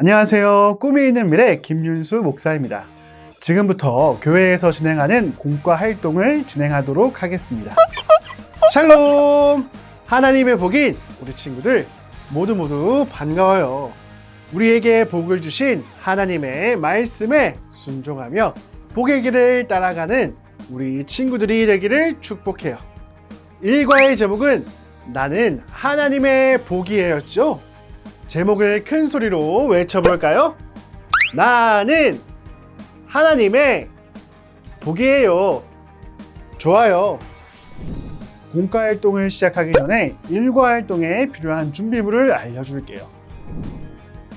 안녕하세요. 꿈이 있는 미래 김윤수 목사입니다. 지금부터 교회에서 진행하는 공과 활동을 진행하도록 하겠습니다. 샬롬! 하나님의 복인 우리 친구들 모두 반가워요. 우리에게 복을 주신 하나님의 말씀에 순종하며 복의 길을 따라가는 우리 친구들이 되기를 축복해요. 일과의 제목은 나는 하나님의 복이에였죠. 제목을 큰 소리로 외쳐볼까요? 나는 하나님의 복이에요. 좋아요. 공과 활동을 시작하기 전에 일과 활동에 필요한 준비물을 알려줄게요.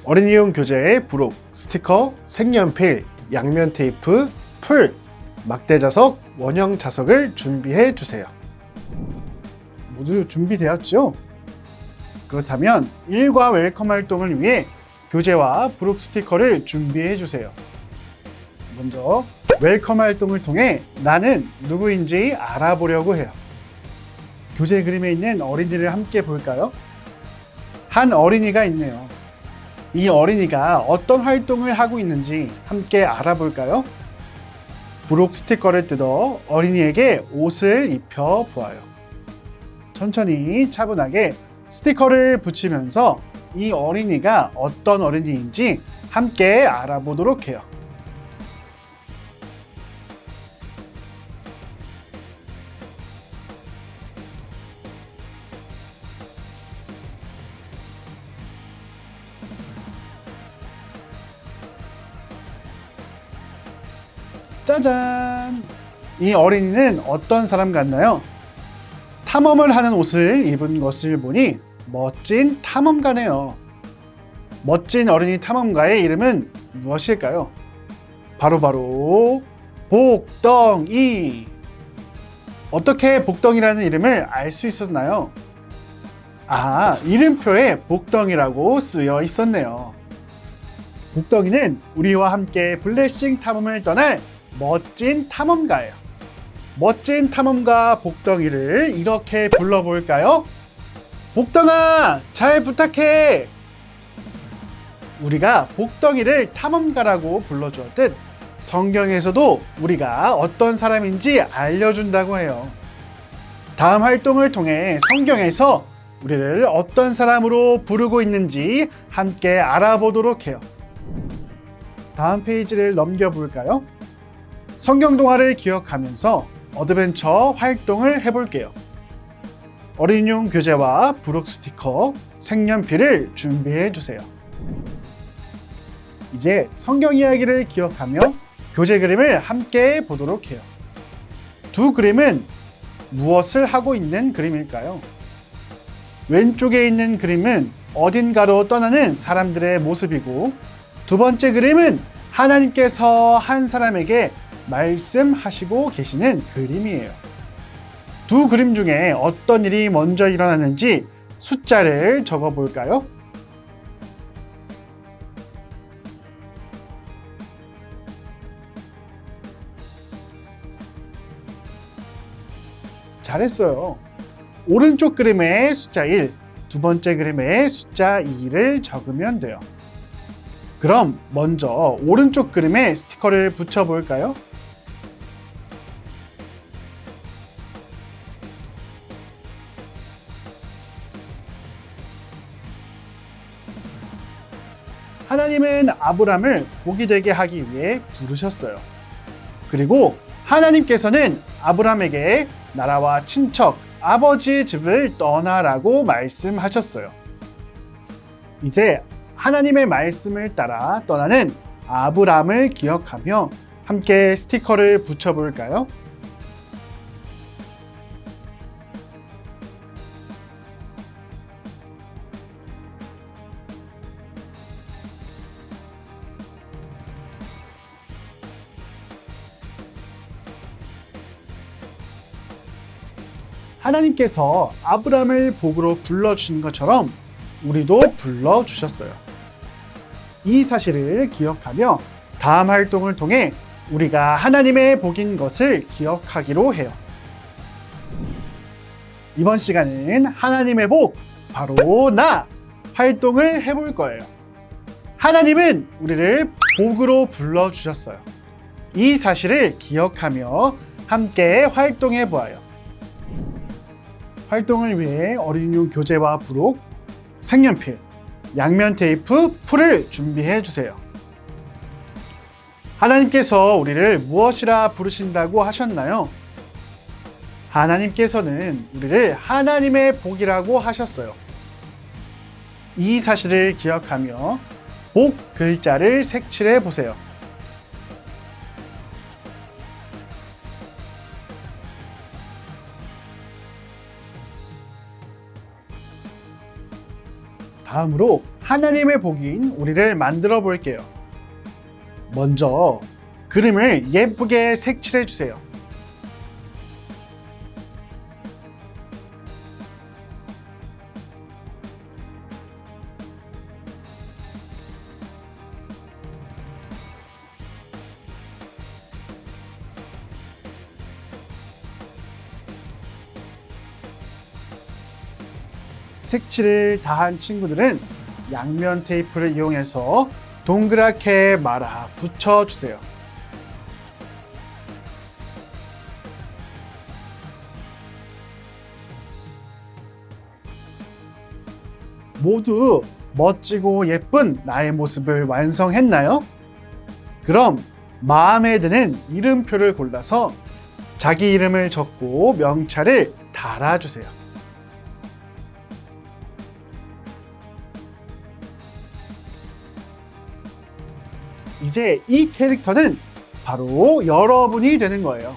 어린이용 교재, 부록, 스티커, 색연필, 양면 테이프, 풀, 막대 자석, 원형 자석을 준비해 주세요. 모두 준비되었죠? 그렇다면 일과 웰컴 활동을 위해 교재와 부록 스티커를 준비해 주세요. 먼저 웰컴 활동을 통해 나는 누구인지 알아보려고 해요. 교재 그림에 있는 어린이를 함께 볼까요? 한 어린이가 있네요. 이 어린이가 어떤 활동을 하고 있는지 함께 알아볼까요? 부록 스티커를 뜯어 어린이에게 옷을 입혀 보아요. 천천히 차분하게 스티커를 붙이면서 이 어린이가 어떤 어린이인지 함께 알아보도록 해요. 짜잔! 이 어린이는 어떤 사람 같나요? 탐험을 하는 옷을 입은 것을 보니 멋진 탐험가네요. 멋진 어린이 탐험가의 이름은 무엇일까요? 바로 복덩이! 어떻게 복덩이라는 이름을 알 수 있었나요? 이름표에 복덩이라고 쓰여 있었네요. 복덩이는 우리와 함께 블레싱 탐험을 떠날 멋진 탐험가예요. 멋진 탐험가 복덩이를 이렇게 불러볼까요? 복덩아, 잘 부탁해! 우리가 복덩이를 탐험가라고 불러주었듯 성경에서도 우리가 어떤 사람인지 알려준다고 해요. 다음 활동을 통해 성경에서 우리를 어떤 사람으로 부르고 있는지 함께 알아보도록 해요. 다음 페이지를 넘겨볼까요? 성경 동화를 기억하면서 어드벤처 활동을 해볼게요. 어린이용 교재와 부록 스티커, 색연필을 준비해 주세요. 이제 성경 이야기를 기억하며 교재 그림을 함께 보도록 해요. 두 그림은 무엇을 하고 있는 그림일까요? 왼쪽에 있는 그림은 어딘가로 떠나는 사람들의 모습이고, 두 번째 그림은 하나님께서 한 사람에게 말씀하시고 계시는 그림이에요. 두 그림 중에 어떤 일이 먼저 일어나는지 숫자를 적어 볼까요? 잘했어요. 오른쪽 그림의 숫자 1, 두 번째 그림의 숫자 2를 적으면 돼요. 그럼 먼저 오른쪽 그림에 스티커를 붙여 볼까요? 하나님은 아브람을 복이 되게 하기 위해 부르셨어요. 그리고 하나님께서는 아브람에게 나라와 친척, 아버지의 집을 떠나라고 말씀하셨어요. 이제 하나님의 말씀을 따라 떠나는 아브람을 기억하며 함께 스티커를 붙여볼까요? 하나님께서 아브람을 복으로 불러주신 것처럼 우리도 불러주셨어요. 이 사실을 기억하며 다음 활동을 통해 우리가 하나님의 복인 것을 기억하기로 해요. 이번 시간은 하나님의 복, 바로 나 활동을 해볼 거예요. 하나님은 우리를 복으로 불러주셨어요. 이 사실을 기억하며 함께 활동해 보아요. 활동을 위해 어린이용 교재와 부록, 색연필, 양면 테이프, 풀을 준비해 주세요. 하나님께서 우리를 무엇이라 부르신다고 하셨나요? 하나님께서는 우리를 하나님의 복이라고 하셨어요. 이 사실을 기억하며 복 글자를 색칠해 보세요. 다음으로 하나님의 복인 우리를 만들어 볼게요. 먼저 그림을 예쁘게 색칠해 주세요. 색칠을 다 한 친구들은 양면 테이프를 이용해서 동그랗게 말아 붙여주세요. 모두 멋지고 예쁜 나의 모습을 완성했나요? 그럼 마음에 드는 이름표를 골라서 자기 이름을 적고 명찰을 달아주세요. 이제 이 캐릭터는 바로 여러분이 되는 거예요.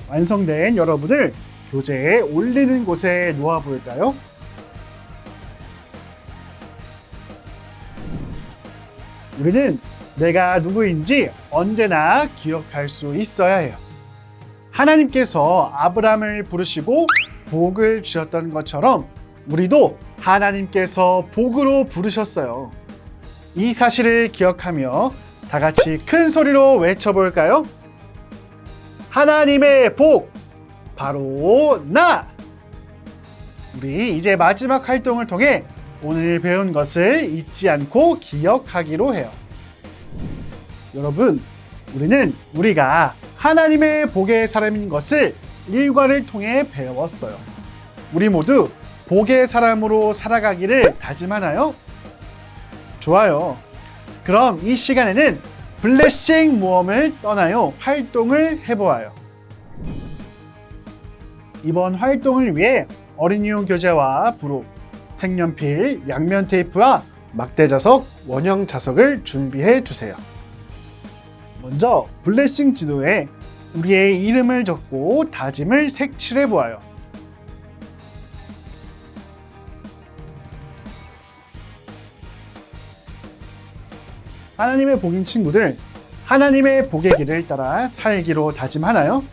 완성된 여러분을 교재에 올리는 곳에 놓아볼까요? 우리는 내가 누구인지 언제나 기억할 수 있어야 해요. 하나님께서 아브라함을 부르시고 복을 주셨던 것처럼 우리도 하나님께서 복으로 부르셨어요. 이 사실을 기억하며 다 같이 큰 소리로 외쳐볼까요? 하나님의 복, 바로 나! 우리 이제 마지막 활동을 통해 오늘 배운 것을 잊지 않고 기억하기로 해요. 여러분, 우리가 하나님의 복의 사람인 것을 일과를 통해 배웠어요. 우리 모두 복의 사람으로 살아가기를 다짐하나요? 좋아요. 그럼 이 시간에는 블레싱 모험을 떠나요 활동을 해보아요. 이번 활동을 위해 어린이용 교재와 부록, 색연필, 양면 테이프와 막대 자석, 원형 자석을 준비해 주세요. 먼저 블레싱 지도에 우리의 이름을 적고 다짐을 색칠해 보아요. 하나님의 복인 친구들, 하나님의 복의 길을 따라 살기로 다짐하나요?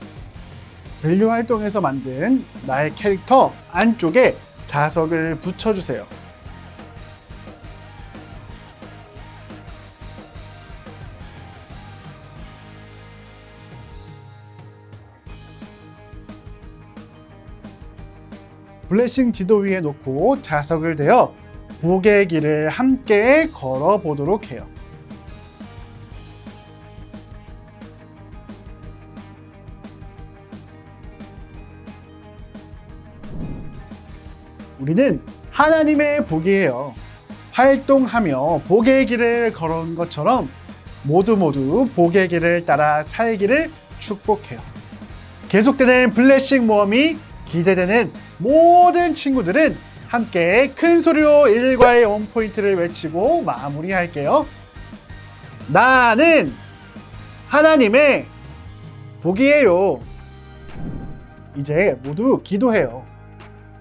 밸류 활동에서 만든 나의 캐릭터 안쪽에 자석을 붙여주세요. 블레싱 지도 위에 놓고 자석을 대어 복의 길을 함께 걸어보도록 해요. 우리는 하나님의 복이에요. 활동하며 복의 길을 걸어온 것처럼 모두 복의 길을 따라 살기를 축복해요. 계속되는 블레싱 모험이 기대되는 모든 친구들은 함께 큰 소리로 일과의 원포인트를 외치고 마무리할게요. 나는 하나님의 복이에요. 이제 모두 기도해요.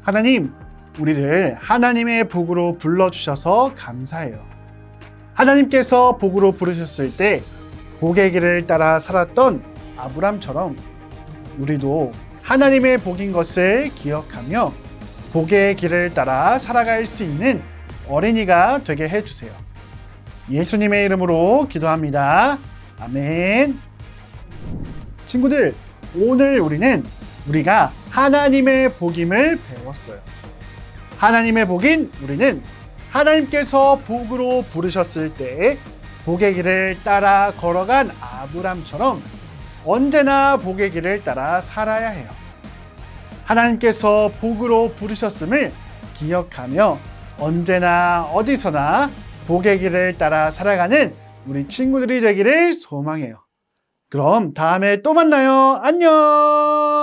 하나님, 우리를 하나님의 복으로 불러주셔서 감사해요. 하나님께서 복으로 부르셨을 때 복의 길을 따라 살았던 아브람처럼 우리도 하나님의 복인 것을 기억하며 복의 길을 따라 살아갈 수 있는 어린이가 되게 해주세요. 예수님의 이름으로 기도합니다. 아멘. 친구들, 오늘 우리가 하나님의 복임을 배웠어요. 하나님의 복인 우리는 하나님께서 복으로 부르셨을 때 복의 길을 따라 걸어간 아브람처럼 언제나 복의 길을 따라 살아야 해요. 하나님께서 복으로 부르셨음을 기억하며 언제나 어디서나 복의 길을 따라 살아가는 우리 친구들이 되기를 소망해요. 그럼 다음에 또 만나요. 안녕!